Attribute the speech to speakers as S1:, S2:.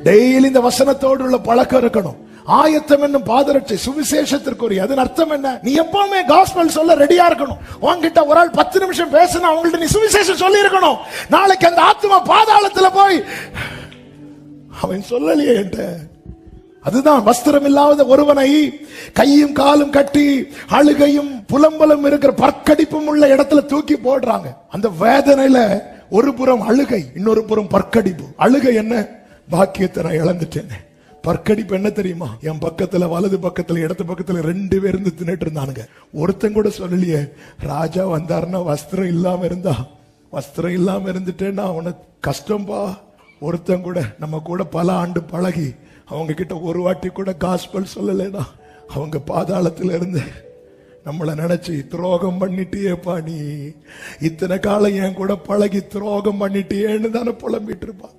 S1: Daily இந்த வசனத்தோடு உள்ள பழக்கம் இருக்கணும். ஆயத்தம் என்னும் பாதரட்சை சுவிசேஷத்திற்குரிய. அதன் அர்த்தம் என்ன? நீ எப்பவுமே காஸ்பல் சொல்ல ரெடியா இருக்கணும். உன்கிட்ட ஒரு ஆள் 10 நிமிஷம் பேசினா அவங்கள்ட்ட நீ சுவிசேஷம் சொல்லி இருக்கணும். நாளைக்கு அந்த ஆத்மா பாதாளத்துல போய் அவன் சொல்லலையே என்கிட்ட. அதுதான் வஸ்திரம் இல்லாத ஒருவனை கையும் காலும் கட்டி அழுகையும் புலம்பலும் இருக்கிற பற்கடிப்பும் உள்ள இடத்துல தூக்கி போடுறாங்க. அந்த வேதனையில ஒரு புறம் அழுகை, இன்னொரு புறம் பற்கடிப்பு. அழுகை என்ன? பாக்கியத்தை நான் இழந்துட்டேன். பற்கடிப்பு என்ன தெரியுமா? என் பக்கத்துல வலது பக்கத்துல இடது பக்கத்துல 2 பேர் இருந்து தின்னுட்டு இருந்தானுங்க. ஒருத்தன் கூட சொல்லலையே ராஜா வந்தாருன்னா வஸ்திரம் இல்லாம இருந்தா, வஸ்திரம் இல்லாம இருந்துட்டேன்னா அவனுக்கு கஷ்டம்பா. ஒருத்தன் கூட நம்ம கூட பல ஆண்டு பழகி அவங்க கிட்ட ஒரு வாட்டி கூட காஸ்பல் சொல்லலைன்னா அவங்க பாதாளத்துல இருந்து நம்மளை நினைச்சு துரோகம் பண்ணிட்டியேப்பா, நீ இத்தனை காலம் என் கூட பழகி துரோகம் பண்ணிட்டியேன்னு தானே புலம்பிட்டு இருப்பான்.